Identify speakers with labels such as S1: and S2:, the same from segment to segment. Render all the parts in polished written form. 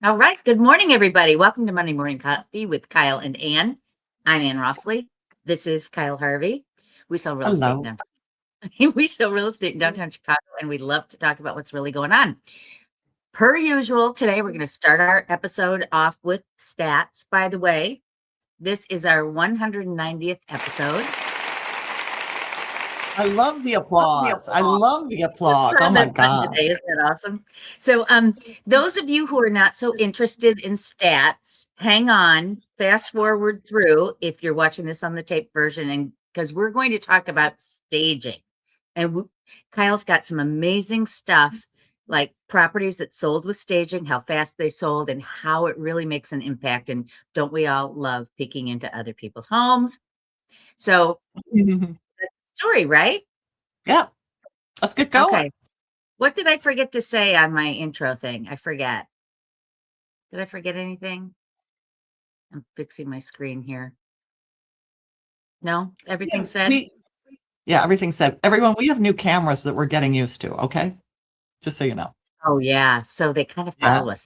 S1: All right. Good morning, everybody. Welcome to Monday Morning Coffee with Kyle and Ann. I'm Ann Rossley. This is Kyle Harvey. We sell real estate in
S2: Hello.
S1: downtown. We sell real estate in downtown Chicago, and we love to talk about what's really going on. Per usual, today we're going to start our episode off with stats. By the way, this is our 190th episode.
S2: I love the applause. I love the applause. Oh my God.
S1: Today. Isn't that awesome? So, those of you who are not so interested in stats, hang on, fast forward through if you're watching this on the tape version, and because we're going to talk about staging. And Kyle's got some amazing stuff like properties that sold with staging, how fast they sold, and how it really makes an impact. And don't we all love peeking into other people's homes? So, story, right?
S2: Yeah. Let's get going.
S1: Okay. What did I forget to say on my intro thing? I forget. Did I forget anything? I'm fixing my screen here. No, everything said?
S2: Everything said. Everyone, we have new cameras that we're getting used to, okay? Just so you know.
S1: Oh, yeah. So they kind of follow us.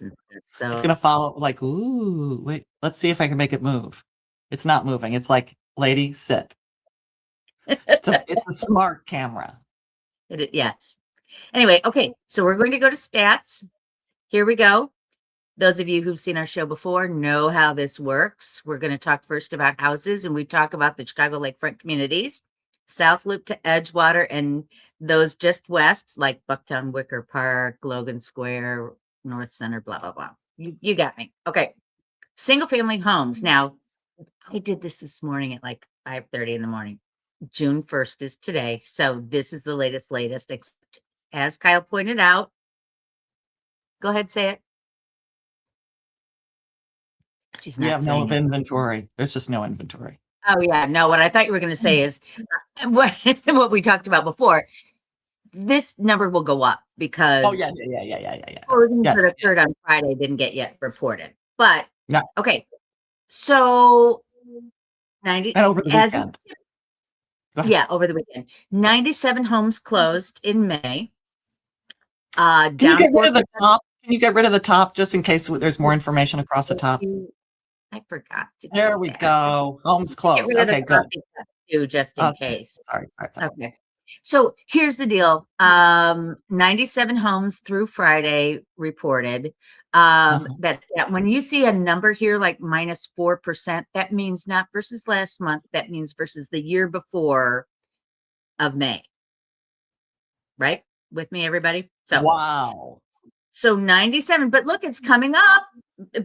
S1: So
S2: it's going to follow like, ooh, wait, let's see if I can make it move. It's not moving. It's like, lady, sit. It's a smart camera.
S1: Yes. Anyway, okay. So we're going to go to stats. Here we go. Those of you who've seen our show before know how this works. We're going to talk first about houses, and we talk about the Chicago lakefront communities, South Loop to Edgewater, and those just west, like Bucktown, Wicker Park, Logan Square, North Center, blah, blah, blah. You got me. Okay. Single family homes. Now, I did this morning at like 5:30 in the morning. June 1st is today. So this is the latest, as Kyle pointed out. Go ahead, say it.
S2: She's not. We have no inventory. There's just no inventory.
S1: Oh yeah, no. What I thought you were going to say is what we talked about before. This number will go up because
S2: Things
S1: that occurred on Friday didn't get yet reported. But okay, so 90
S2: and over the weekend.
S1: Yeah, over the weekend. 97 homes closed in May.
S2: Can you get rid of the top? Can you get rid of the top just in case there's more information across the top?
S1: I forgot to.
S2: There we go. Homes closed. Okay, good.
S1: Just in case.
S2: Sorry.
S1: Okay. So here's the deal. 97 homes through Friday reported. That's when you see a number here like -4%, that means not versus last month. That means versus the year before of May. Right? With me, everybody? So
S2: wow.
S1: So 97, but look, it's coming up.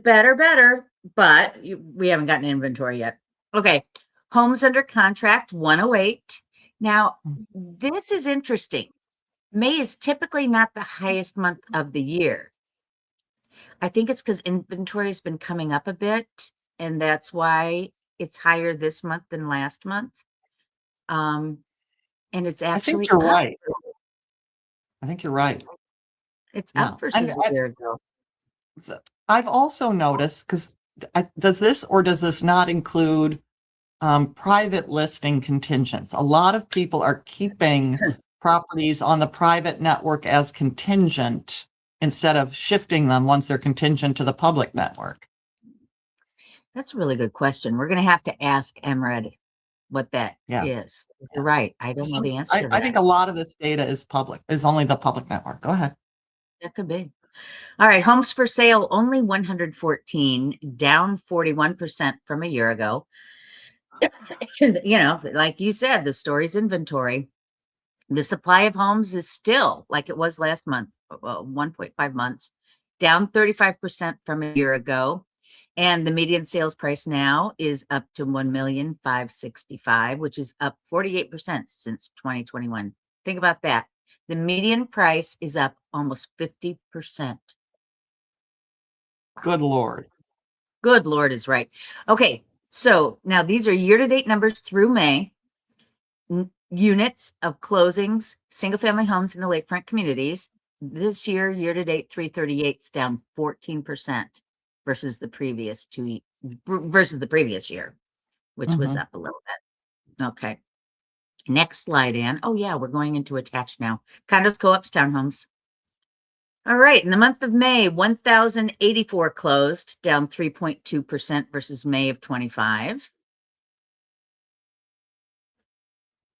S1: Better, but we haven't gotten inventory yet. Okay. Homes under contract, 108. Now, this is interesting. May is typically not the highest month of the year. I think it's because inventory has been coming up a bit, and that's why it's higher this month than last month. And it's actually
S2: I think you're right. I think you're right.
S1: It's up versus a year ago.
S2: I've also noticed, because does this not include private listing contingents? A lot of people are keeping properties on the private network as contingent instead of shifting them once they're contingent to the public network.
S1: That's a really good question. We're going to have to ask MRED what that is. You're right. I don't know the answer to that.
S2: I think a lot of this data is only the public network. Go ahead.
S1: That could be. All right. Homes for sale, only 114, down 41% from a year ago. Like you said, the story's inventory. The supply of homes is still like it was last month, 1.5 months, down 35% from a year ago. And the median sales price now is up to $1,565,000, which is up 48% since 2021. Think about that. The median price is up almost 50%.
S2: Good Lord.
S1: Good Lord is right. Okay. So now these are year-to-date numbers through May. Units of closings, single-family homes in the lakefront communities. This year-to-date, 338 is down 14% versus the previous year, which was up a little bit. Okay. Next slide, Ann. Oh, yeah, we're going into attached now. Condos, co-ops, townhomes. All right. In the month of May, 1,084 closed, down 3.2% versus May of 25.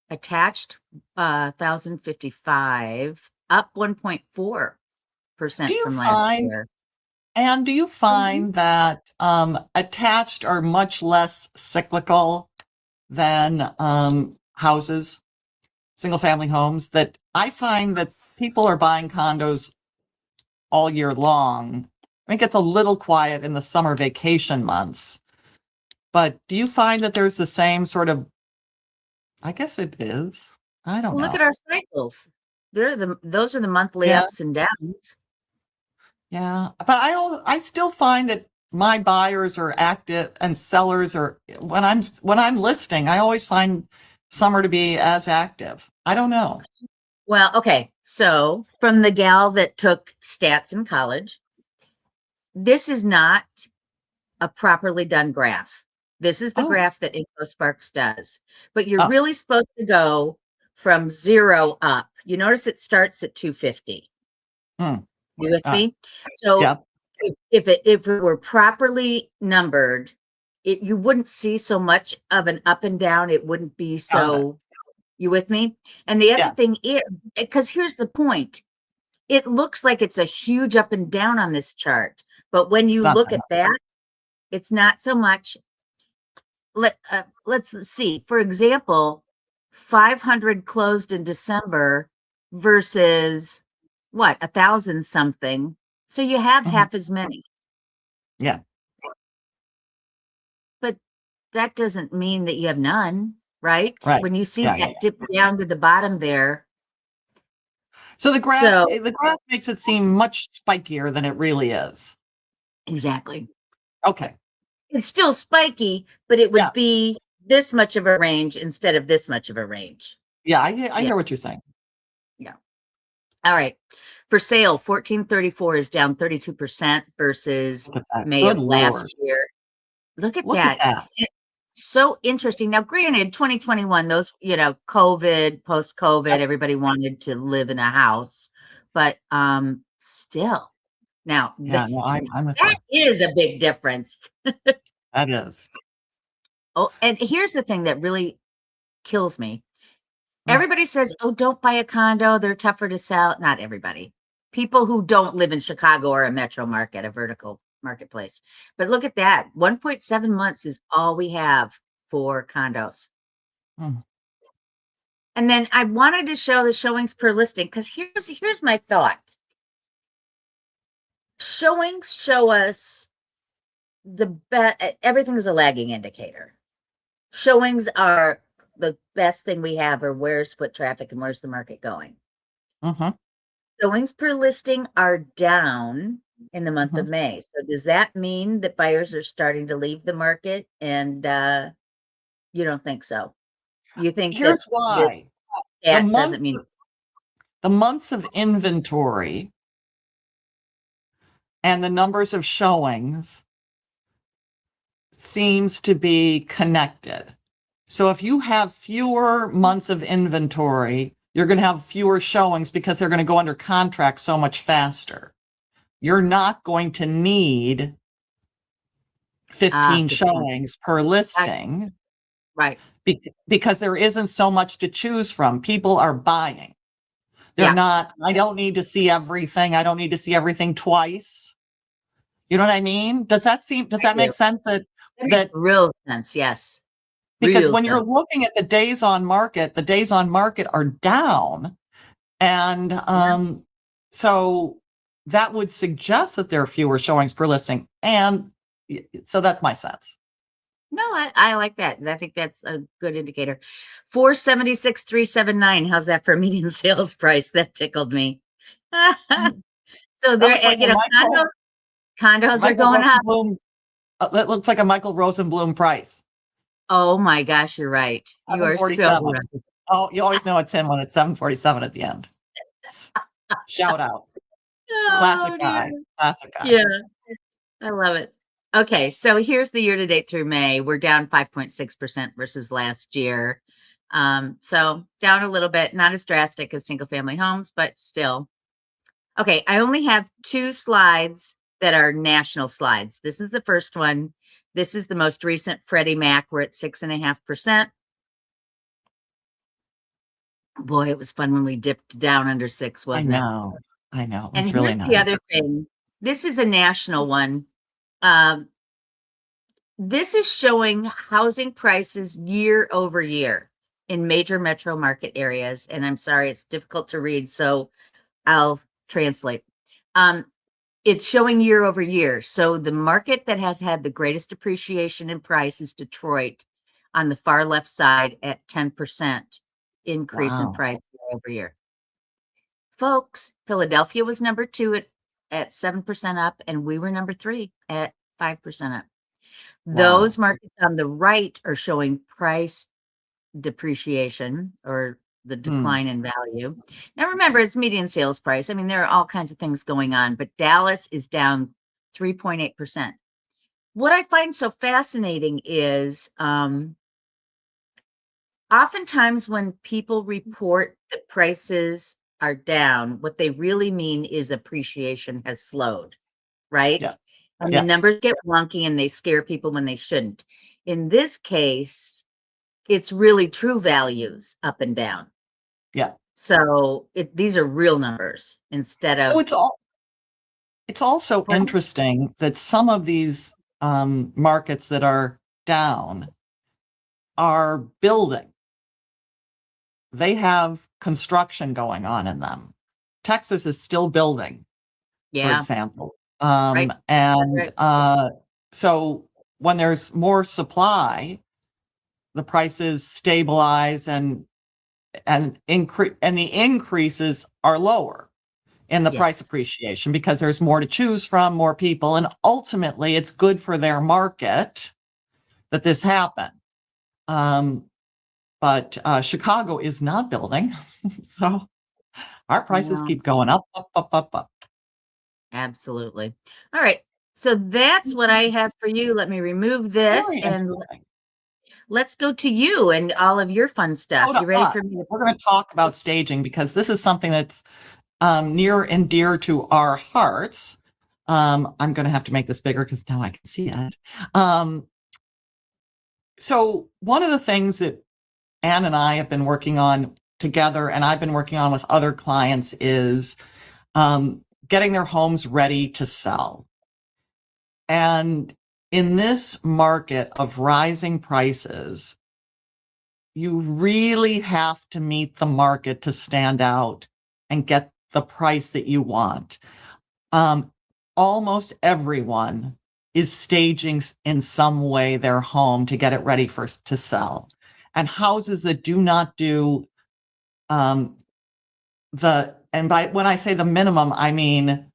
S1: Attached, 1,055, up 1.4%
S2: Do you
S1: from last
S2: find,
S1: year.
S2: and do you
S1: Mhm.
S2: find that attached are much less cyclical than houses, single family homes? That I find that people are buying condos all year long. I think it's a little quiet in the summer vacation months. But do you find that there's the same sort of, I guess it is. I don't
S1: Well, look
S2: know.
S1: at our cycles. Those are the monthly
S2: Yeah,
S1: ups and downs.
S2: yeah. But I still find that my buyers are active and sellers are when I'm listing, I always find summer to be as active. I don't know.
S1: Well, okay. So from the gal that took stats in college, this is not a properly done graph. This is the
S2: Oh,
S1: graph that InfoSparks does, but you're
S2: oh,
S1: really supposed to go from 0 up. You notice it starts at 250.
S2: hmm,
S1: You with
S2: uh,
S1: me? So
S2: yeah,
S1: if it were properly numbered, you wouldn't see so much of an up and down. It wouldn't be
S2: got it.
S1: so. You with me? And the other
S2: Yes,
S1: thing is, because here's the point, it looks like it's a huge up and down on this chart, but when you
S2: not
S1: look
S2: that
S1: at
S2: much.
S1: that, it's not so much. Let's see. For example, 500 closed in December versus what, 1,000 something. So you have
S2: Mhm.
S1: half as many,
S2: Yeah,
S1: but that doesn't mean that you have none, right?
S2: right.
S1: When you see
S2: Yeah, yeah,
S1: that
S2: yeah.
S1: dip down to the bottom there.
S2: So the graph,
S1: So
S2: the graph makes it seem much spikier than it really is.
S1: exactly.
S2: Okay.
S1: It's still spiky, but it
S2: Yeah.
S1: would be this much of a range instead of this much of a range.
S2: Yeah. I
S1: Yeah.
S2: hear what you're saying.
S1: Yeah. All right. For sale, 1434 is down 32% versus
S2: Look at that.
S1: May
S2: Good
S1: of last
S2: Lord.
S1: year. Look at
S2: Look at
S1: that.
S2: that.
S1: It's so interesting. Now, granted, 2021, those, COVID, post-COVID,
S2: Yep.
S1: everybody wanted to live in a house, but still. Now,
S2: Yeah. No, I'm with
S1: that
S2: you.
S1: is a big difference.
S2: That is.
S1: Oh, and here's the thing that really kills me.
S2: Mm,
S1: Everybody says, "Oh, don't buy a condo, they're tougher to sell." Not everybody. People who don't live in Chicago or a metro market, a vertical marketplace. But look at that. 1.7 months is all we have for condos.
S2: mm,
S1: And then I wanted to show the showings per listing because here's my thought. Showings show us everything is a lagging indicator. Showings are the best thing we have, or where's foot traffic and where's the market going.
S2: mhm,
S1: Showings per listing are down in the month of
S2: mhm.
S1: May. So does that mean that buyers are starting to leave the market? And you don't think so? You think that
S2: Here's
S1: this
S2: why. The
S1: stat doesn't
S2: months
S1: mean
S2: the months of inventory and the numbers of showings seems to be connected. So if you have fewer months of inventory, you're going to have fewer showings because they're going to go under contract so much faster. You're not going to need 15
S1: good point.
S2: showings per
S1: Got-
S2: listing
S1: Right.
S2: because there isn't so much to choose from. People are buying. They're
S1: Yeah.
S2: not, I don't need to see everything. I don't need to see everything twice. You know what I mean? Does
S1: I
S2: that
S1: do.
S2: make sense
S1: That makes
S2: that
S1: real sense. Yes.
S2: because
S1: Real
S2: when you're
S1: sense.
S2: looking at the days on market are down. And
S1: Yeah.
S2: so that would suggest that there are fewer showings per listing. And so that's my sense.
S1: No, I like that. I think that's a good indicator. 476, 379. How's that for a median sales price? That tickled me.
S2: Mm.
S1: So
S2: That
S1: there,
S2: looks like a
S1: condos are
S2: Michael
S1: going up.
S2: Rosenblum. That looks like a Michael Rosenblum price.
S1: Oh my gosh, you're right. You are so
S2: 747.
S1: right.
S2: Oh, you always know it's him when it's 747 at the end. Shout out. Classic
S1: Oh dear.
S2: guy. Classic guy.
S1: Yeah, I love it. Okay, so here's the year to date through May. We're down 5.6% versus last year. So down a little bit, not as drastic as single family homes, but still. Okay, I only have 2 slides that are national slides. This is the first one. This is the most recent Freddie Mac. We're at 6.5%. Boy, it was fun when we dipped down under 6,
S2: I
S1: wasn't it?
S2: know. I know. It
S1: And
S2: was really
S1: here's the
S2: nice.
S1: other thing. This is a national one. Um, this is showing housing prices year over year in major metro market areas. And I'm sorry, it's difficult to read, so I'll translate. It's showing year over year. So the market that has had the greatest appreciation in price is Detroit on the far left side at 10% increase in
S2: Wow.
S1: price year over year. Folks, Philadelphia was number 2 at 7% up, and we were number 3 at 5% up.
S2: Wow.
S1: Those markets on the right are showing price depreciation or the
S2: Hmm.
S1: decline in value. Now, remember, it's median sales price. I mean, there are all kinds of things going on, but Dallas is down 3.8%. What I find so fascinating is oftentimes when people report that prices are down, what they really mean is appreciation has slowed, right?
S2: Yeah.
S1: And the
S2: Yes.
S1: numbers get wonky and they scare people when they shouldn't. In this case, it's really true values up and down.
S2: Yeah.
S1: So these are real numbers instead
S2: So
S1: of
S2: it's also interesting that some of these markets that are down are building. They have construction going on in them. Texas is still building, for
S1: yeah,
S2: example.
S1: right,
S2: And
S1: right.
S2: so when there's more supply, the prices stabilize and increase, and the increases are lower in the price
S1: Yes.
S2: appreciation because there's more to choose from, more people, and ultimately it's good for their market that this happened. But Chicago is not building, so our prices
S1: No,
S2: keep going up, up, up, up, up.
S1: absolutely. All right. So that's what I have for you. Let me remove this
S2: Very
S1: and
S2: interesting.
S1: let's go to you and all of your fun
S2: Go
S1: stuff.
S2: to
S1: You ready
S2: us.
S1: for me
S2: We're going to talk about staging because this is something that's near and dear to our hearts. I'm going to have to make this bigger because now I can see it. So one of the things that Anne and I have been working on together, and I've been working on with other clients, is getting their homes ready to sell. And in this market of rising prices, you really have to meet the market to stand out and get the price that you want. Almost everyone is staging in some way their home to get it ready to sell. And houses that do not do and by when I say the minimum, I mean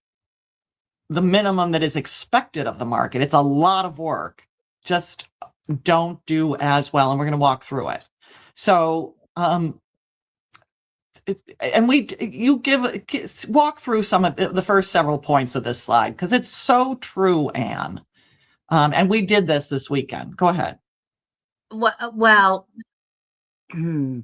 S2: the minimum that is expected of the market. It's a lot of work. Just don't do as well. And we're going to walk through it. So, walk through some of the first several points of this slide because it's so true, Anne. And we did this weekend. Go ahead.
S1: well,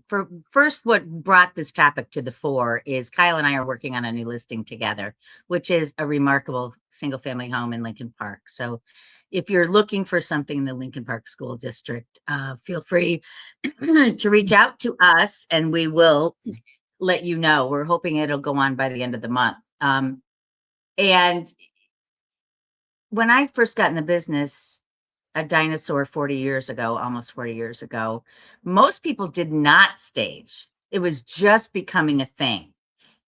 S1: for first, what brought this topic to the fore is Kyle and I are working on a new listing together, which is a remarkable single family home in Lincoln Park. So if you're looking for something in the Lincoln Park School District, feel free to reach out to us and we will let you know. We're hoping it'll go on by the end of the month. And when I first got in the business, a dinosaur 40 years ago, almost 40 years ago, most people did not stage. It was just becoming a thing.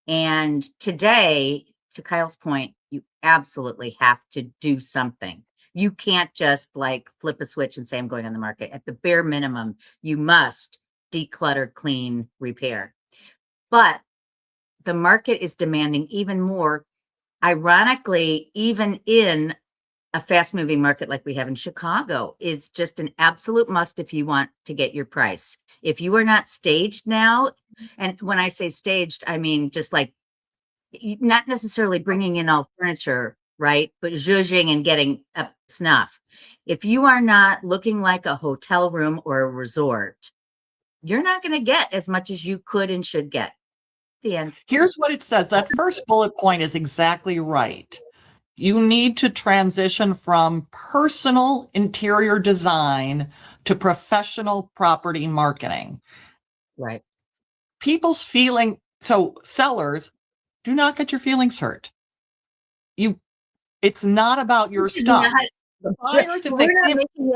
S1: And today, to Kyle's point, you absolutely have to do something. You can't just like flip a switch and say, I'm going on the market. At the bare minimum, you must declutter, clean, repair. But the market is demanding even more. Ironically, even in a fast moving market like we have in Chicago, is just an absolute must if you want to get your price. If you are not staged now, and when I say staged, I mean just like not necessarily bringing in all furniture, right? But zhuzhing and getting up snuff. If you are not looking like a hotel room or a resort, you're not going to get as much as you could and should get. The end.
S2: Here's what it says. That first bullet point is exactly right. You need to transition from personal interior design to professional property marketing.
S1: Right.
S2: People's feeling, so sellers, do not get your feelings hurt. It's not about your stuff. The buyers, if
S1: We're not making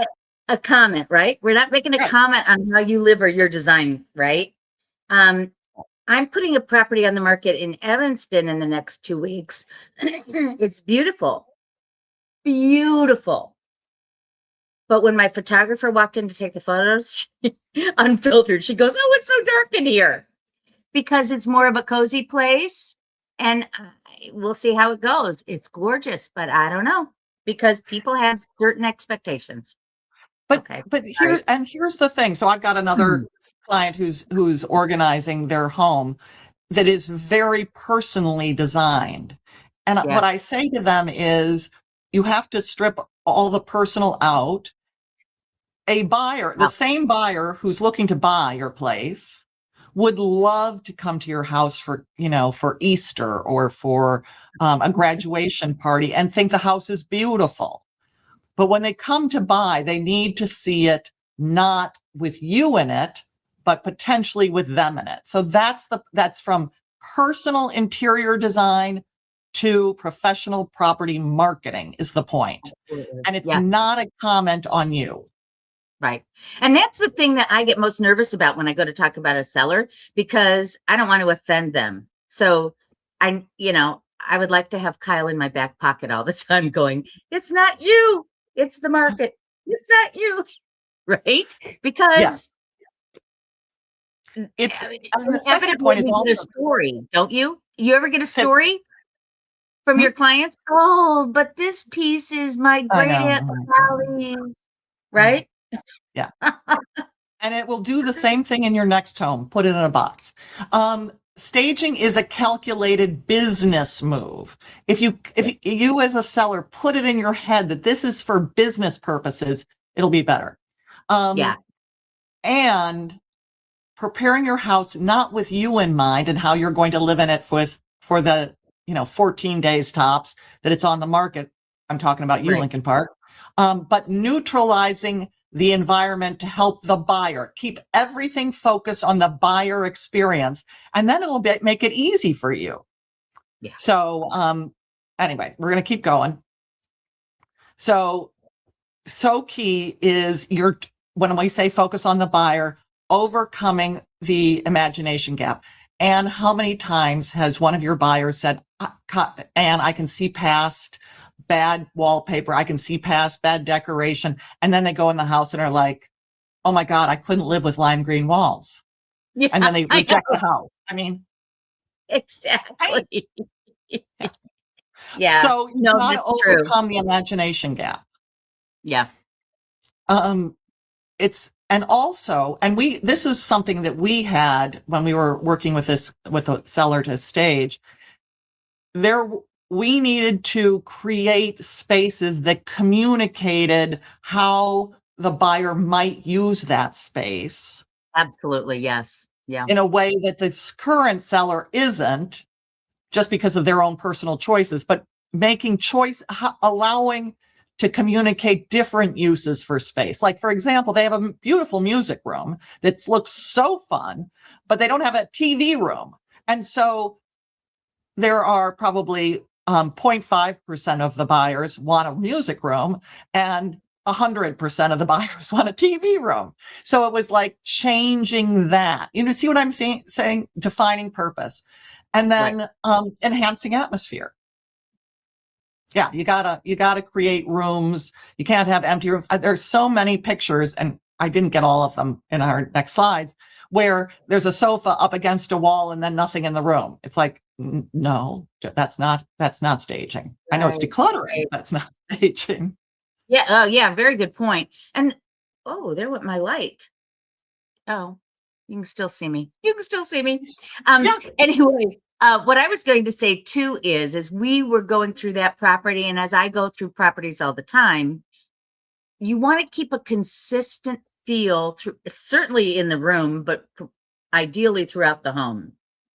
S1: a comment, right? We're not making a comment on how you live or your design, right? I'm putting a property on the market in Evanston in the next 2 weeks. It's beautiful. Beautiful. But when my photographer walked in to take the photos, unfiltered, she goes, "Oh, it's so dark in here." Because it's more of a cozy place. And we'll see how it goes. It's gorgeous, but I don't know, because people have certain expectations.
S2: But here's the thing. So I've got another client who's organizing their home that is very personally designed. And what I say to them is, you have to strip all the personal out. A buyer, the same buyer who's looking to buy your place, would love to come to your house for Easter or for a graduation party and think the house is beautiful. But when they come to buy, they need to see it not with you in it, but potentially with them in it. So that's from personal interior design to professional property marketing is the point. And it's not a comment on you.
S1: Right. And that's the thing that I get most nervous about when I go to talk about a seller, because I don't want to offend them. So I would like to have Kyle in my back pocket all the time going, "It's not you, it's the market. It's not you." Right? Because
S2: it's the second point is also
S1: a story, don't you? You ever get a story from your clients? "Oh, but this piece is my great Aunt Sally's," right?
S2: Yeah. And it will do the same thing in your next home. Put it in a box. Staging is a calculated business move. If you as a seller put it in your head that this is for business purposes, it'll be better. And preparing your house not with you in mind and how you're going to live in it for the 14 days tops that it's on the market. I'm talking about you, Lincoln Park. But neutralizing the environment to help the buyer. Keep everything focused on the buyer experience, and then it'll make it easy for you.
S1: Yeah.
S2: So anyway, we're going to keep going. So key is when we say focus on the buyer, overcoming the imagination gap. And how many times has one of your buyers said, "Ann, I can see past bad wallpaper. I can see past bad decoration." And then they go in the house and are like, "Oh my God, I couldn't live with lime green walls."
S1: Yeah,
S2: and then they reject the house. I mean,
S1: exactly. Yeah.
S2: So you got to overcome the imagination gap.
S1: Yeah.
S2: This is something that we had when we were working with a seller to stage. We needed to create spaces that communicated how the buyer might use that space.
S1: Absolutely. Yes. Yeah.
S2: In a way that this current seller isn't, just because of their own personal choices, but allowing to communicate different uses for space. Like, for example, they have a beautiful music room that looks so fun, but they don't have a TV room. And so there are probably 0.5% of the buyers want a music room, and 100% of the buyers want a TV room. So it was like changing that. See what I'm saying? Defining purpose. And then enhancing atmosphere. Yeah, you gotta create rooms. You can't have empty rooms. There's so many pictures, and I didn't get all of them in our next slides, where there's a sofa up against a wall and then nothing in the room. It's like, no, that's not staging. I know it's decluttering, but it's not staging.
S1: Yeah. Oh, yeah. Very good point. And there went my light. Oh, you can still see me. Anyway, what I was going to say too is we were going through that property, and as I go through properties all the time, you want to keep a consistent feel through, certainly in the room, but ideally throughout the home.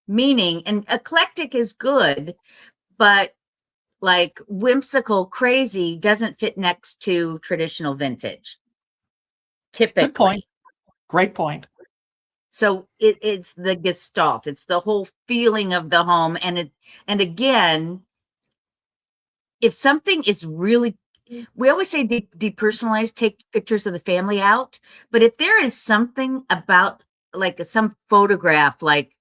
S1: meaning, and eclectic is good, but like whimsical, crazy doesn't fit next to traditional vintage, typically.
S2: Good point. Great point.
S1: So it's the gestalt, it's the whole feeling of the home. And again, if something is really, we always say depersonalize, take pictures of the family out. But if there is something about like some photograph, like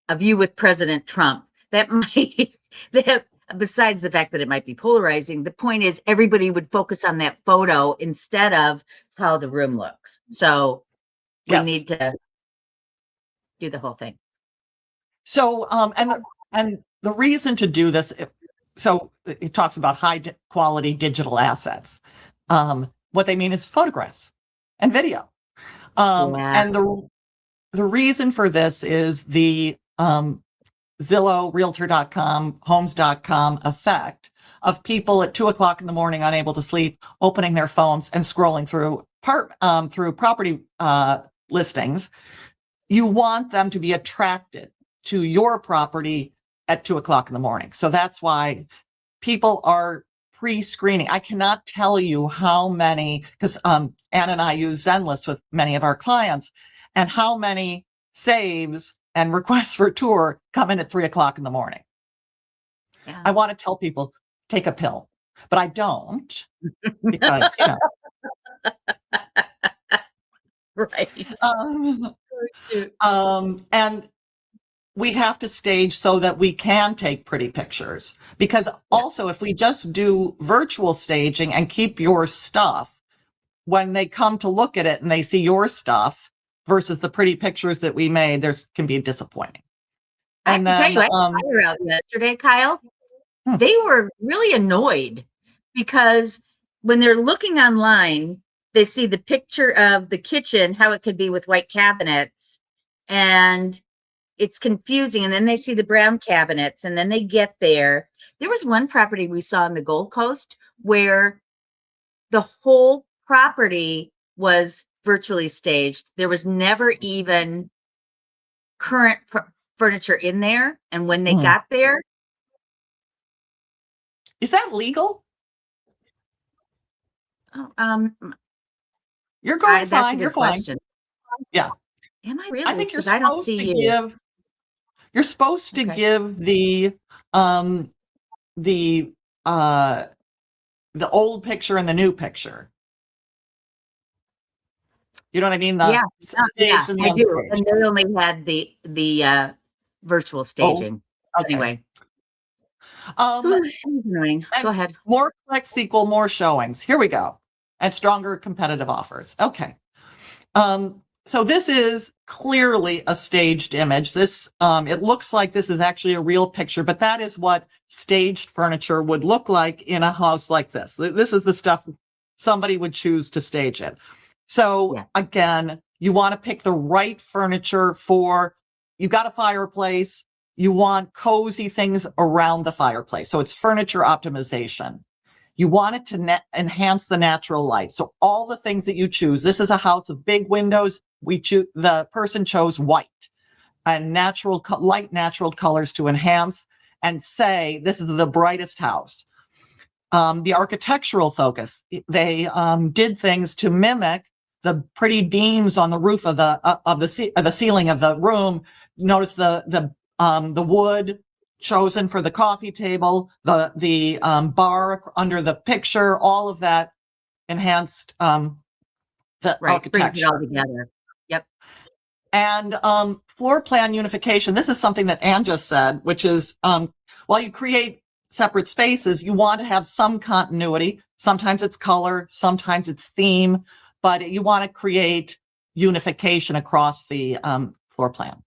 S1: of you with President Trump, that might, that besides the fact that it might be polarizing, the point is everybody would focus on that photo instead of how the room looks. So we need to do the whole thing.
S2: So, and the reason to do this, so it talks about high quality digital assets. What they mean is photographs and video. And the reason for this is the Zillow, Realtor.com, Homes.com effect of people at 2:00 in the morning unable to sleep, opening their phones and scrolling through property listings. You want them to be attracted to your property at 2:00 in the morning. So that's why people are pre-screening. I cannot tell you how many, because Ann and I use Zenlist with many of our clients, and how many saves and requests for tour come in at 3:00 in the morning.
S1: Yeah.
S2: I want to tell people, take a pill, but I don't, because, you know.
S1: Right.
S2: And we have to stage so that we can take pretty pictures, because also if we just do virtual staging and keep your stuff, when they come to look at it and they see your stuff versus the pretty pictures that we made, there's can be disappointing. And
S1: I can tell you, I had a buyer out yesterday, Kyle. They were really annoyed because when they're looking online, they see the picture of the kitchen, how it could be with white cabinets, and it's confusing. And then they see the brown cabinets, and then they get there. There was one property we saw on the Gold Coast where the whole property was virtually staged. There was never even current furniture in there. And when they got there,
S2: is that legal? You're going fine. You're fine.
S1: Question.
S2: Yeah.
S1: Am I really?
S2: I think you're
S1: I don't
S2: supposed
S1: see
S2: to
S1: you.
S2: give. You're supposed to give the old picture and the new picture. You know what I mean? The stage and the
S1: I do.
S2: unstage.
S1: And they only had the virtual staging.
S2: Okay.
S1: Anyway.
S2: Annoying.
S1: Go ahead.
S2: More clicks equal more showings. Here we go. And stronger competitive offers. Okay. So this is clearly a staged image. This it looks like this is actually a real picture, but that is what staged furniture would look like in a house like this. This is the stuff somebody would choose to stage it. So again, you want to pick the right furniture for, you've got a fireplace, you want cozy things around the fireplace. So it's furniture optimization. You want it to enhance the natural light. So all the things that you choose, this is a house with big windows. The person chose white and light natural colors to enhance and say, this is the brightest house. The architectural focus, they did things to mimic the pretty beams on the roof of the ceiling of the room. Notice the wood chosen for the coffee table, the bar under the picture, all of that enhanced the architecture.
S1: Brings it all together. Yep.
S2: And floor plan unification. This is something that Ann just said, which is while you create separate spaces, you want to have some continuity. Sometimes it's color, sometimes it's theme, but you want to create unification across the floor plan.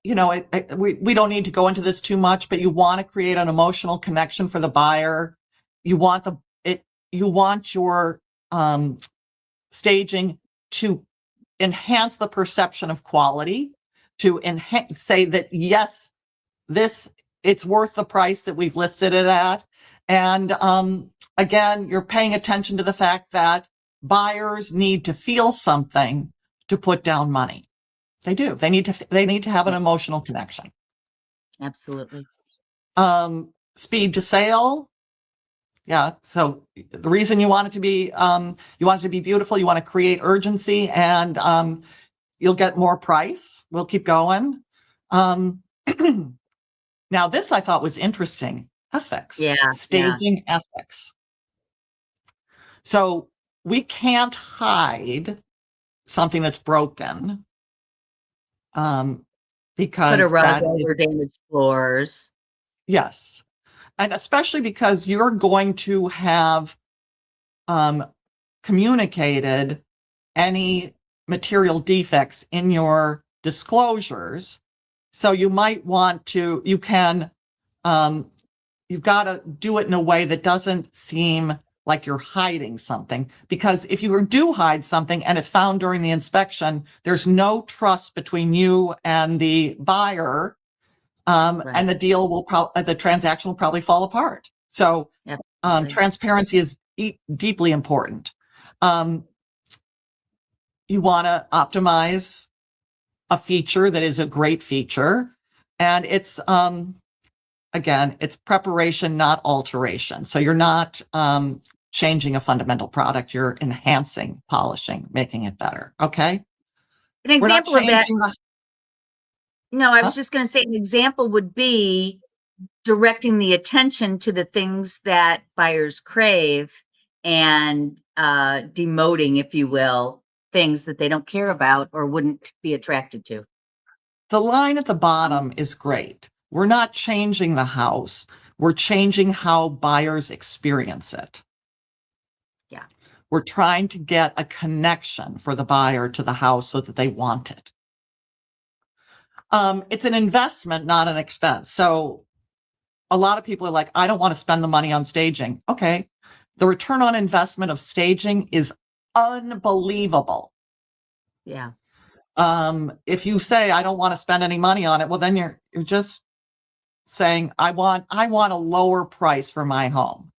S2: We don't need to go into this too much, but you want to create an emotional connection for the buyer. You want your staging to enhance the perception of quality, to say that, yes, it's worth the price that we've listed it at. And again, you're paying attention to the fact that buyers need to feel something to put down money. They do. They need to have an emotional connection.
S1: Absolutely.
S2: Speed to sale. Yeah. So the reason you want it to be beautiful, you want to create urgency, and you'll get more price. We'll keep going. Now this I thought was interesting. Ethics.
S1: Yeah.
S2: Staging ethics. So we can't hide something that's broken. Because
S1: put a rug
S2: that
S1: over
S2: is,
S1: damaged floors.
S2: yes. And especially because you're going to have communicated any material defects in your disclosures. So you might want to, you've got to do it in a way that doesn't seem like you're hiding something. Because if you do hide something and it's found during the inspection, there's no trust between you and the buyer.
S1: Right.
S2: And the transaction will probably fall apart. So transparency is deeply important. You want to optimize a feature that is a great feature, and it's again, it's preparation, not alteration. So you're not changing a fundamental product, you're enhancing, polishing, making it better. Okay.
S1: An example of that. No, I was
S2: Huh?
S1: just going to say an example would be directing the attention to the things that buyers crave and demoting, if you will, things that they don't care about or wouldn't be attracted to.
S2: The line at the bottom is great. We're not changing the house. We're changing how buyers experience it.
S1: Yeah. We're
S2: trying to get a connection for the buyer to the house so that they want it. It's an investment, not an expense. So a lot of people are like, I don't want to spend the money on staging. Okay. The return on investment of staging is unbelievable.
S1: Yeah.
S2: If you say, I don't want to spend any money on it, well, then you're just saying, I want a lower price for my home.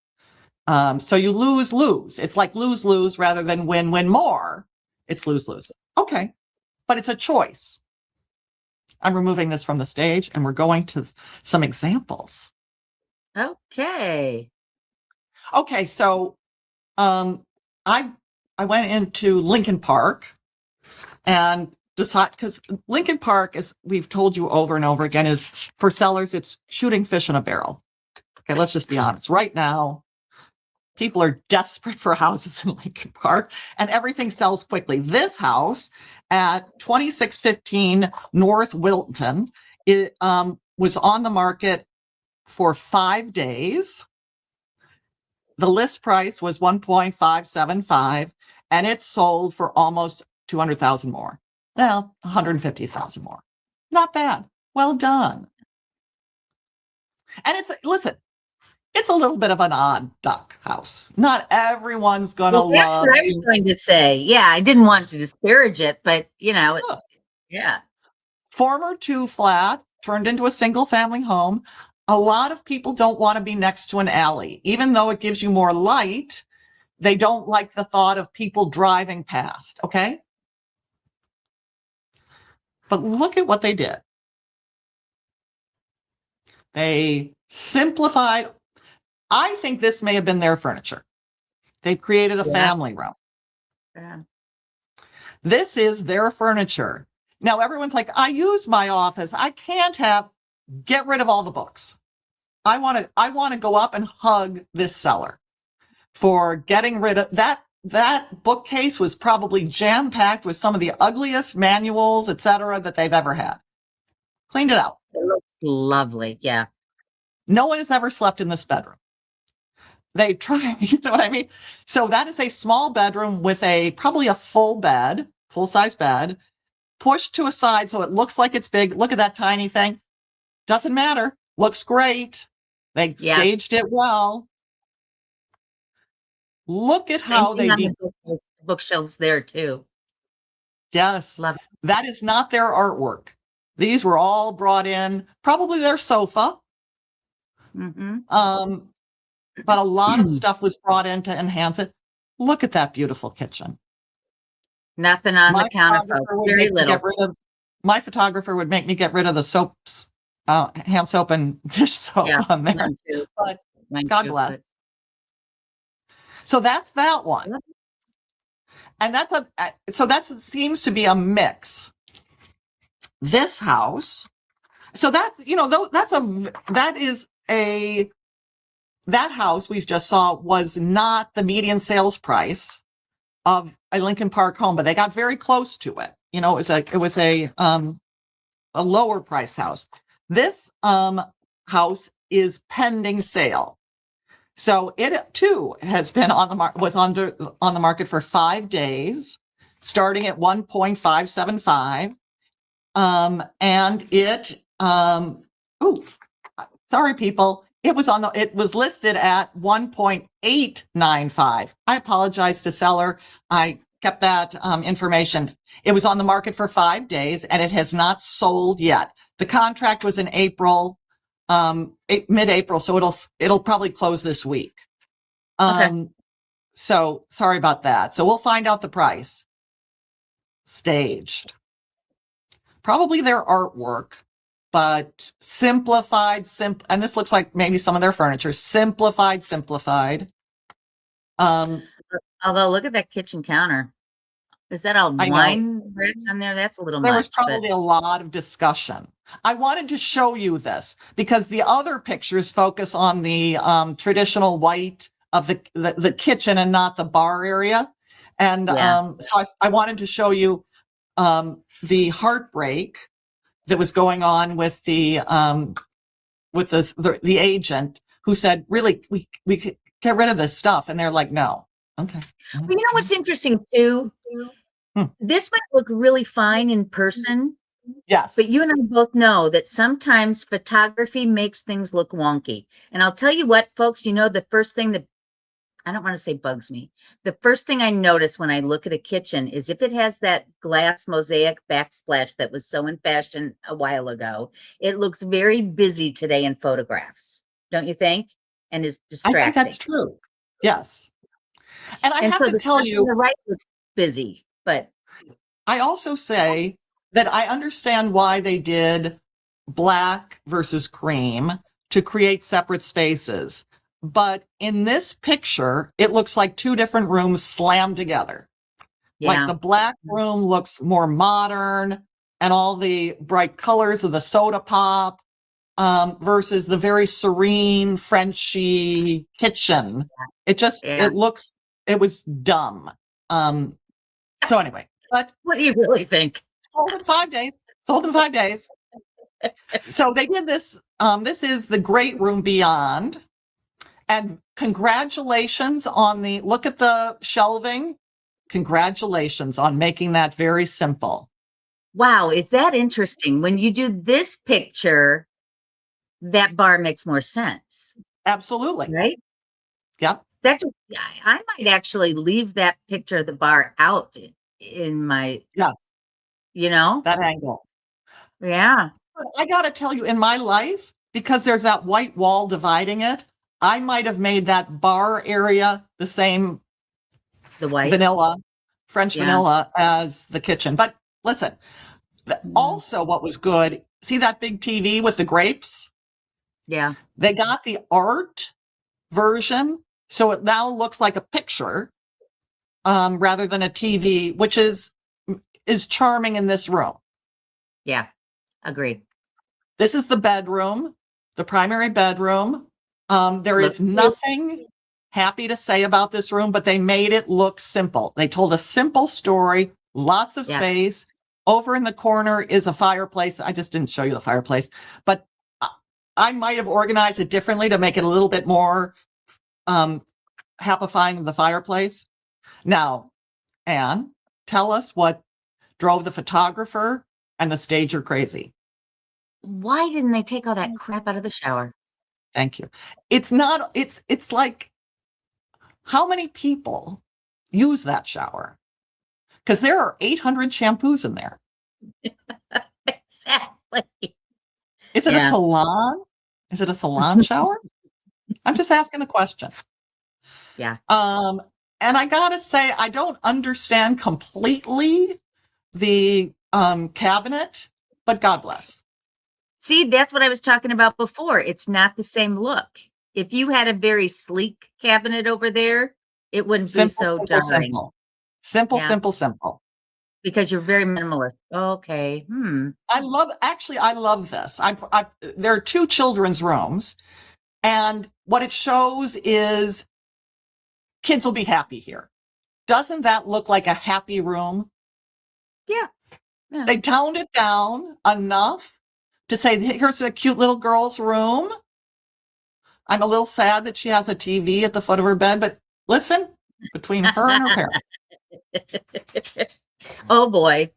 S2: So you lose. It's like lose rather than win more. It's lose. Okay. But it's a choice. I'm removing this from the stage and we're going to some examples.
S1: Okay.
S2: So I went into Lincoln Park and decided, because Lincoln Park, as we've told you over and over again, is for sellers, it's shooting fish in a barrel. Okay, let's just be honest. Right now, people are desperate for houses in Lincoln Park and everything sells quickly. This house at 2615 North Wilton, it was on the market for 5 days. The list price was 1.575 and it sold for almost 200,000 more. Well, 150,000 more. Not bad. Well done. And it's a little bit of an odd duck house. Not everyone's going to love.
S1: That's what I was going to say. Yeah, I didn't want to disparage it, but yeah.
S2: Former 2-flat turned into a single family home. A lot of people don't want to be next to an alley. Even though it gives you more light, they don't like the thought of people driving past, okay? But look at what they did. They simplified. I think this may have been their furniture. They've created a family room.
S1: Yeah.
S2: This is their furniture. Now everyone's like, I use my office. I can't get rid of all the books. I want to go up and hug this seller for getting rid of that. That bookcase was probably jam-packed with some of the ugliest manuals, etc., that they've ever had. Cleaned it out.
S1: It looks lovely. Yeah.
S2: No one has ever slept in this bedroom. They try, you know what I mean? So that is a small bedroom with probably a full-size bed, pushed to a side so it looks like it's big. Look at that tiny thing. Doesn't matter. Looks great. They staged it well. Look at how they did.
S1: Bookshelves there too.
S2: Yes.
S1: Love it.
S2: That is not their artwork. These were all brought in, probably their sofa.
S1: Mm-hmm.
S2: But a lot of stuff was brought in to enhance it. Look at that beautiful kitchen.
S1: Nothing on the counter. Very little.
S2: my photographer would make me get rid of the soaps, hand soap and dish soap on there.
S1: Mine too.
S2: But
S1: Mine
S2: God
S1: too,
S2: bless.
S1: but-
S2: So that's that one.
S1: Yep.
S2: And that seems to be a mix. This house, so that's, that house we just saw was not the median sales price of a Lincoln Park home, but they got very close to it. It was a lower price house. This house is pending sale. So it too has been on the market for 5 days, starting at 1.575. And it, sorry, people, it was listed at 1.895. I apologize to seller. I kept that information. It was on the market for 5 days and it has not sold yet. The contract was in April, mid-April, so it'll probably close this week.
S1: Okay.
S2: So sorry about that. So we'll find out the price. Staged. Probably their artwork, but simplified, and this looks like maybe some of their furniture. Simplified.
S1: Although look at that kitchen counter. Is that all wine rack on there? That's a little
S2: There
S1: much.
S2: was probably a lot of discussion. I wanted to show you this because the other pictures focus on the traditional white of the kitchen and not the bar area. And so I wanted to show you the heartbreak that was going on with the agent who said, really, we could get rid of this stuff. And they're like, no. Okay.
S1: Well, you know what's interesting too? This might look really fine in person.
S2: Yes.
S1: But you and I both know that sometimes photography makes things look wonky. And I'll tell you what, folks, the first thing that, I don't want to say bugs me. The first thing I notice when I look at a kitchen is if it has that glass mosaic backsplash that was so in fashion a while ago, it looks very busy today in photographs. Don't you think? And is distracting.
S2: I think that's true. Yes. And I have to tell you,
S1: the right looks busy, but
S2: I also say that I understand why they did black versus cream to create separate spaces. But in this picture, it looks like two different rooms slammed together. Yeah. Like the black room looks more modern and all the bright colors of the soda pop versus the very serene Frenchy kitchen. It was dumb. So anyway, but
S1: what do you really think?
S2: Sold in 5 days. So they did this. This is the Great Room Beyond. And congratulations on look at the shelving. Congratulations on making that very simple.
S1: Wow. Is that interesting? When you do this picture, that bar makes more sense.
S2: Absolutely.
S1: Right?
S2: Yep.
S1: I might actually leave that picture of the bar out in my,
S2: yes,
S1: that
S2: angle.
S1: Yeah.
S2: But I got to tell you, in my life, because there's that white wall dividing it, I might have made that bar area the same,
S1: the white
S2: French vanilla as the kitchen. But listen, also what was good, see that big TV with the grapes?
S1: Yeah.
S2: They got the art version, so it now looks like a picture rather than a TV, which is charming in this room.
S1: Yeah, agreed.
S2: This is the bedroom, the primary bedroom. There is nothing happy to say about this room, but they made it look simple. They told a simple story, lots of space. Over in the corner is a fireplace. I just didn't show you the fireplace, but I might have organized it differently to make it a little bit more happifying of the fireplace. Now, Anne, tell us what drove the photographer and the stager crazy.
S1: Why didn't they take all that crap out of the shower?
S2: Thank you. It's like, how many people use that shower? Because there are 800 shampoos in there.
S1: Exactly.
S2: Is it a salon? Is it a salon shower? I'm just asking a question.
S1: Yeah.
S2: And I gotta say, I don't understand completely the cabinet, but God bless.
S1: See, that's what I was talking about before. It's not the same look. If you had a very sleek cabinet over there, it wouldn't be
S2: Simple,
S1: so
S2: simple,
S1: jarring.
S2: simple. Simple,
S1: Yeah.
S2: simple, simple.
S1: Because you're very minimalist. Okay.
S2: I love this. There are 2 children's rooms, and what it shows is kids will be happy here. Doesn't that look like a happy room?
S1: Yeah. Yeah.
S2: They toned it down enough to say, here's a cute little girl's room. I'm a little sad that she has a TV at the foot of her bed, but listen, between her and her parents.
S1: Oh boy.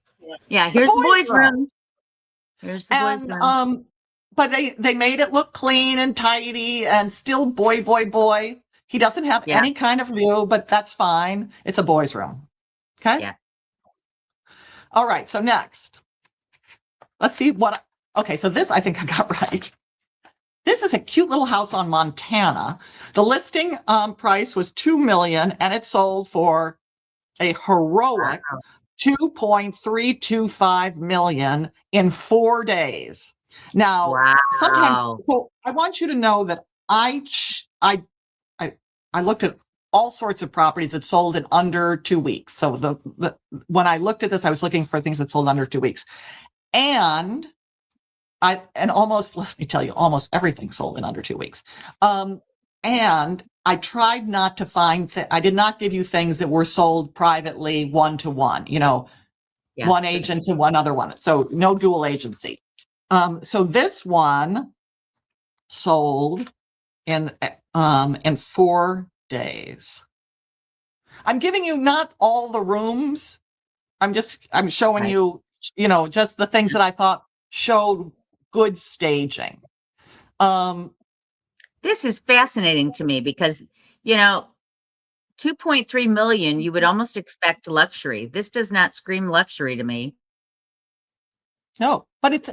S1: Yeah, here's the boys' room. Here's the boys'
S2: And
S1: room.
S2: but they made it look clean and tidy and still boy. He doesn't have
S1: Yeah.
S2: any kind of view, but that's fine. It's a boys' room. Okay?
S1: Yeah.
S2: All right, so next. Let's see what okay, so this I think I got right. This is a cute little house on Montana. The listing price was $2 million, and it sold for a heroic
S1: Wow.
S2: $2.325 million in 4 days. Now, sometimes,
S1: Wow.
S2: so I want you to know that I looked at all sorts of properties that sold in under 2 weeks. So when I looked at this, I was looking for things that sold under 2 weeks, and almost, let me tell you, almost everything sold in under 2 weeks. And I tried not to find I did not give you things that were sold privately 1-to-1,
S1: Yeah.
S2: one agent to one other one. So no dual agency. So this one sold in 4 days. I'm giving you not all the rooms. I'm showing
S1: Right.
S2: you, just the things that I thought showed good staging.
S1: This is fascinating to me because, 2.3 million, you would almost expect luxury. This does not scream luxury to me.
S2: No, but it's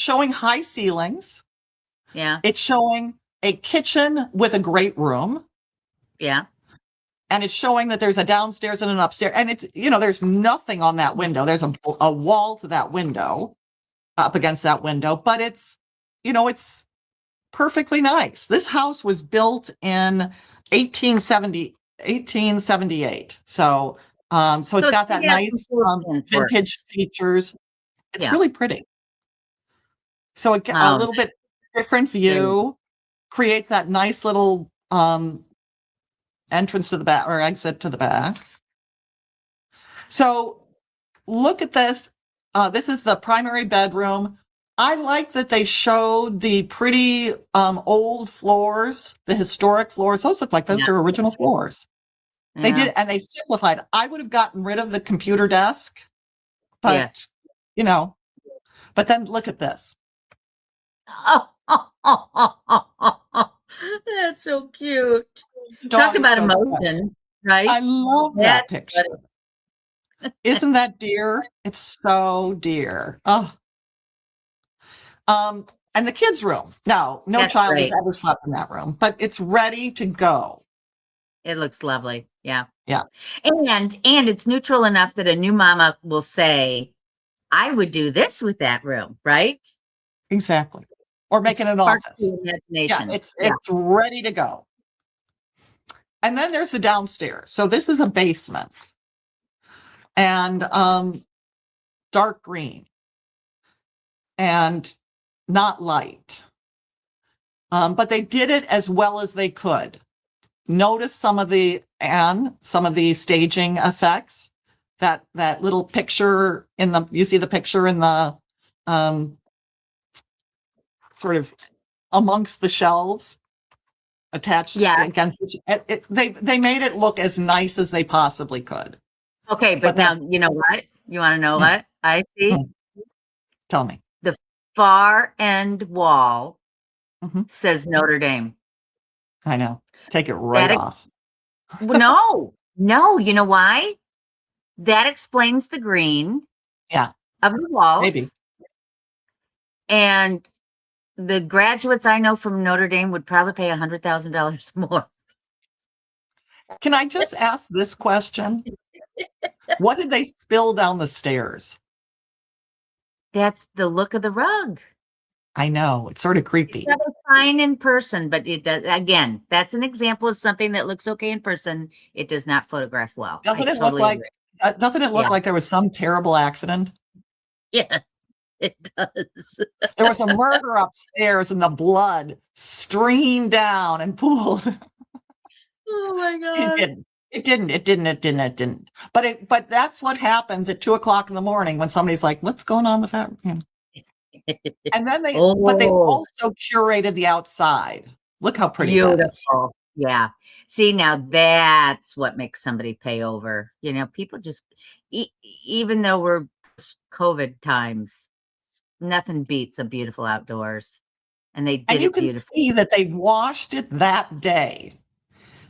S2: showing high ceilings.
S1: Yeah.
S2: It's showing a kitchen with a great room.
S1: Yeah.
S2: And it's showing that there's a downstairs and an upstairs. And it's, there's nothing on that window. There's a wall to that window, up against that window, but it's perfectly nice. This house was built in 1878. So it's got that nice vintage features. It's really pretty. So a little bit different view creates that nice little entrance to the back, or exit to the back. So look at this. This is the primary bedroom. I like that they showed the pretty old floors, the historic floors. Those look like those are original floors. Yeah. They did, and they simplified. I would have gotten rid of the computer desk, but but then look at this.
S1: That's so cute. Talk about emotion, right?
S2: I love that picture. Isn't that dear? It's so dear. Oh. And the kids' room. Now, no child has ever slept in that room, but it's ready to go.
S1: It looks lovely. Yeah.
S2: Yeah.
S1: And it's neutral enough that a new mama will say, I would do this with that room, right?
S2: Exactly. Or make it an office. Yeah, it's ready to go. And then there's the downstairs. So this is a basement. And dark green. And not light. But they did it as well as they could. Notice some of the staging effects. That little picture you see the picture in the sort of amongst the shelves attached against they made it look as nice as they possibly could.
S1: Okay, but now you know what? You want to know what I see?
S2: Tell me.
S1: The far end wall says Notre Dame.
S2: I know. Take it right off.
S1: No, you know why? That explains the green of the walls.
S2: Maybe.
S1: And the graduates I know from Notre Dame would probably pay $100,000 more.
S2: Can I just ask this question? What did they spill down the stairs?
S1: That's the look of the rug.
S2: I know, it's sort of
S1: It's
S2: creepy.
S1: probably fine in person, but it does, again, that's an example of something that looks okay in person. It does not photograph well. I
S2: Doesn't it look
S1: totally
S2: like
S1: agree.
S2: doesn't it
S1: Yeah.
S2: look like there was some terrible accident?
S1: Yeah, it does.
S2: There was a murder upstairs and the blood streamed down and pooled.
S1: Oh my
S2: It
S1: God.
S2: didn't. It didn't. It didn't. It didn't. It didn't. But that's what happens at 2 o'clock in the morning when somebody's like, "What's going on with that?" And then but they
S1: Oh,
S2: also curated the outside. Look how pretty that is.
S1: beautiful. Yeah. See, now that's what makes somebody pay over. People just, even though we're COVID times, nothing beats a beautiful outdoors. And they
S2: And
S1: did
S2: you
S1: it
S2: can
S1: beautiful.
S2: see that they washed it that day.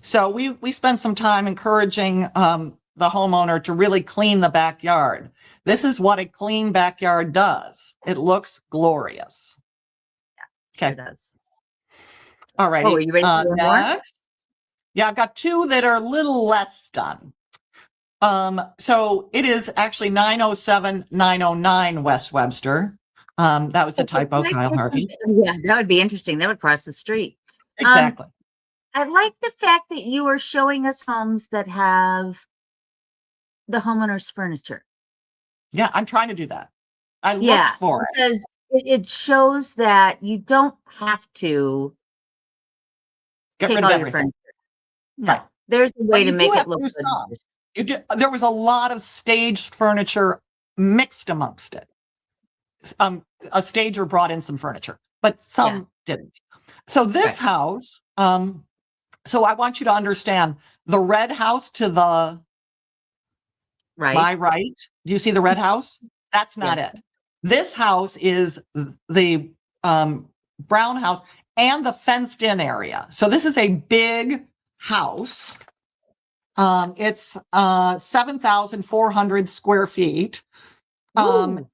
S2: So we spent some time encouraging the homeowner to really clean the backyard. This is what a clean backyard does. It looks glorious.
S1: Sure
S2: Okay.
S1: does.
S2: All
S1: Oh,
S2: righty.
S1: are you ready for one more?
S2: Next. Yeah, I've got two that are a little less done. So it is actually 907-909 West Webster. That was a
S1: Okay,
S2: typo,
S1: can I
S2: Kyle
S1: say
S2: Harvey.
S1: something? Yeah, that would be interesting. That would cross the street. Um,
S2: Exactly.
S1: I like the fact that you are showing us homes that have the homeowner's furniture.
S2: Yeah, I'm trying to do that. I looked
S1: Yeah,
S2: for it.
S1: because it shows that you don't have to
S2: Get
S1: take
S2: rid of
S1: all your
S2: everything.
S1: furniture.
S2: Right.
S1: No, there's a way
S2: But
S1: to
S2: you do
S1: make
S2: have
S1: it
S2: to
S1: look
S2: do
S1: good.
S2: some. There was a lot of staged furniture mixed amongst it. A stager brought in some furniture, but
S1: Yeah,
S2: some didn't. So this
S1: right,
S2: house, so I want you to understand the red house to my
S1: right.
S2: right. Do you see the red house? That's not
S1: Yes.
S2: it. This house is the brown house and the fenced in area. So this is a big house. It's 7,400 square feet.
S1: Ooh,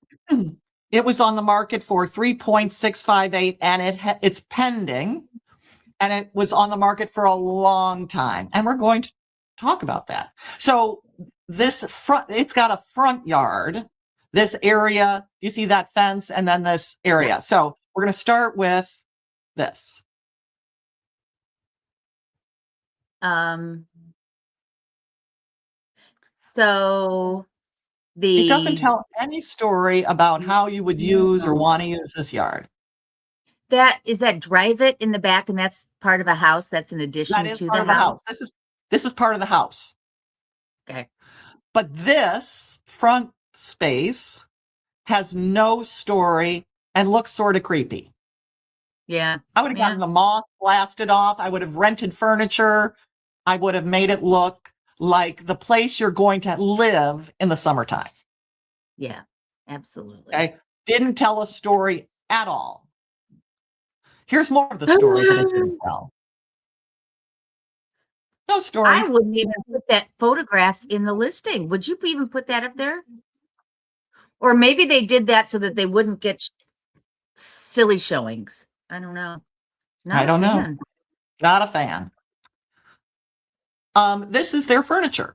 S2: It was on the market for 3.658 and it's pending, and it was on the market for a long time. And we're going to talk about that. So it's got a front yard, this area, you see that fence and then this area.
S1: yeah.
S2: So we're going to start with this.
S1: Um, so
S2: It doesn't
S1: the
S2: tell any story about how you would use or want to use this yard.
S1: that drive it in the back, and that's part of a house. That's an
S2: That
S1: addition
S2: is
S1: to
S2: part
S1: the
S2: of the
S1: house.
S2: house. This is part of the house.
S1: Okay.
S2: But this front space has no story and looks sort of creepy.
S1: Yeah.
S2: I would have
S1: Yeah.
S2: gotten the moss blasted off. I would have rented furniture. I would have made it look like the place you're going to live in the summertime.
S1: Yeah. Absolutely.
S2: Okay. Didn't tell a story at all. Here's more of the story that it didn't tell. No story.
S1: I wouldn't even put that photograph in the listing. Would you even put that up there? Or maybe they did that so that they wouldn't get silly showings. I don't know. Not
S2: I
S1: a
S2: don't know.
S1: fan.
S2: Not a fan. This is their furniture.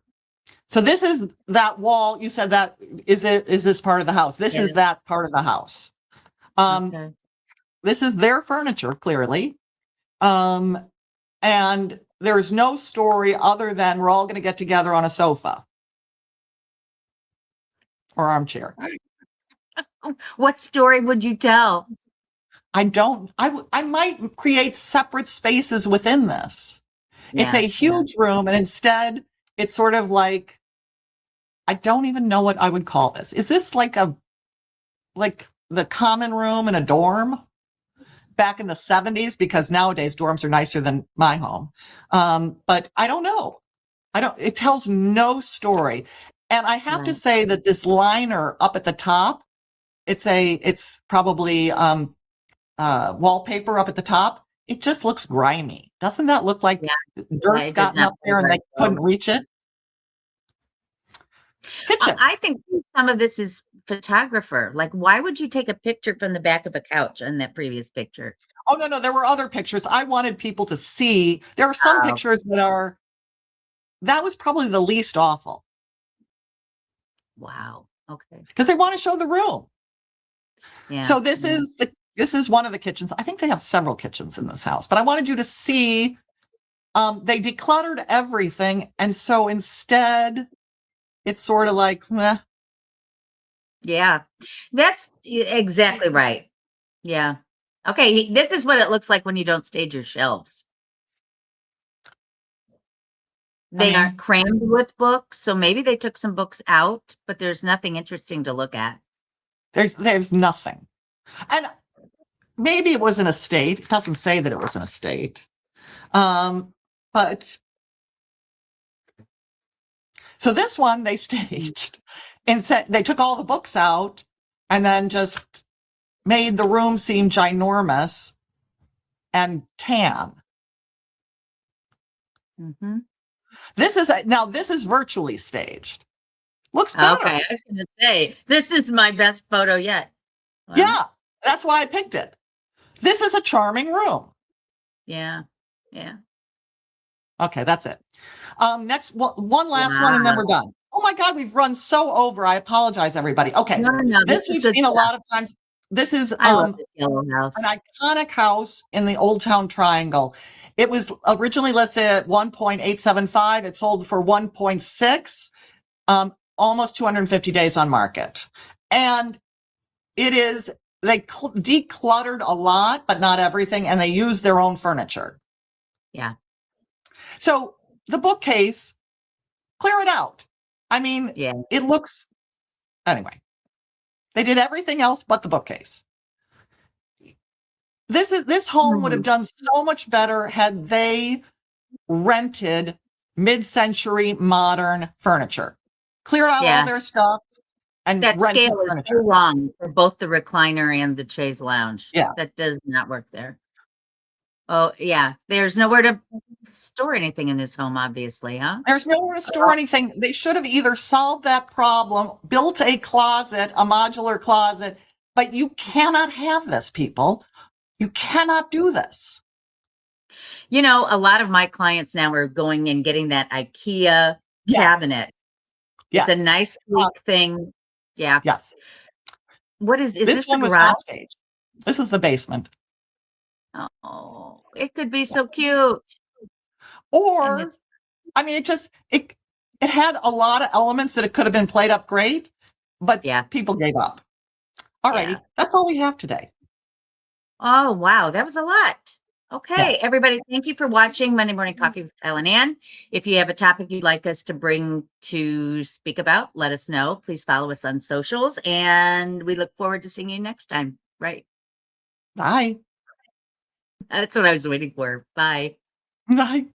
S2: So this is that wall. You said that is this part of the house? This is
S1: Yeah.
S2: that part of the house.
S1: Okay.
S2: This is their furniture, clearly. And there's no story other than we're all going to get together on a sofa or armchair.
S1: What story would you tell?
S2: I might create separate spaces within this. It's
S1: Yeah.
S2: a huge room, and instead it's sort of like, I don't even know what I would call this. Is this like the common room in a dorm back in the 70s? Because nowadays dorms are nicer than my home. But I don't know. It tells no story. And I have to
S1: Right.
S2: say that this liner up at the top, it's probably wallpaper up at the top. It just looks grimy. Doesn't that look like
S1: Yeah.
S2: dirt's
S1: It does
S2: gotten
S1: not
S2: up
S1: feel
S2: there and
S1: very
S2: they couldn't
S1: well.
S2: reach it? Kitchen.
S1: I think some of this is photographer. Like, why would you take a picture from the back of a couch in that previous picture?
S2: Oh, no, there were other pictures. I wanted people to see. There are some
S1: Oh,
S2: pictures that was probably the least awful
S1: wow. Okay.
S2: because they want to show the room.
S1: Yeah.
S2: So this is one of the kitchens. I think they have several kitchens in this house, but I wanted you to see, they decluttered everything. And so instead it's sort of like, meh.
S1: Yeah. That's exactly right. Yeah. Okay. This is what it looks like when you don't stage your shelves. They aren't crammed with books, so maybe they took some books out, but there's nothing interesting to look at.
S2: There's nothing. And maybe it was an estate. It doesn't say that it was an estate. But so this one they staged and said they took all the books out and then just made the room seem ginormous and tan.
S1: Mm-hmm.
S2: This is virtually staged. Looks better.
S1: Okay, I was going to say, this is my best photo yet. Wow.
S2: Yeah, that's why I picked it. This is a charming room.
S1: Yeah, yeah.
S2: Okay, that's it. Next, one last one, and then we're done. Oh my God, we've run so over. I apologize, everybody. Okay,
S1: No,
S2: this we've seen a lot of times. This is
S1: I love this yellow house.
S2: an iconic house in the Old Town Triangle. It was originally listed at 1.875. It sold for 1.6, almost 250 days on market. And it is, they decluttered a lot, but not everything, and they used their own furniture.
S1: Yeah.
S2: So the bookcase, clear it out. I mean,
S1: yeah.
S2: It looks, anyway, they did everything else but the bookcase. This home would have done so much better had they rented mid-century modern furniture. Clear out all their stuff and
S1: that
S2: rent
S1: scale is too long for both the recliner and the chaise lounge.
S2: Yeah.
S1: That does not work there. Oh, yeah. There's nowhere to store anything in this home, obviously, huh?
S2: There's nowhere to store anything. They should have either solved that problem, built a closet, a modular closet, but you cannot have this, people. You cannot do this.
S1: You know, a lot of my clients now are going and getting that IKEA cabinet. Yes. It's a nice, sleek thing. Yeah.
S2: Yes.
S1: What is this
S2: one
S1: the
S2: was
S1: garage?
S2: half stage. This is the basement.
S1: Oh, it could be so cute.
S2: Or, I mean, it had a lot of elements that it could have been played up great, but people gave up. All righty. That's all we have today.
S1: Oh, wow. That was a lot. Okay, everybody, thank you for watching Monday Morning Coffee with Kyle and Ann. If you have a topic you'd like us to bring to speak about, let us know. Please follow us on socials, and we look forward to seeing you next time. Right.
S2: Bye.
S1: That's what I was waiting for. Bye.
S2: Bye.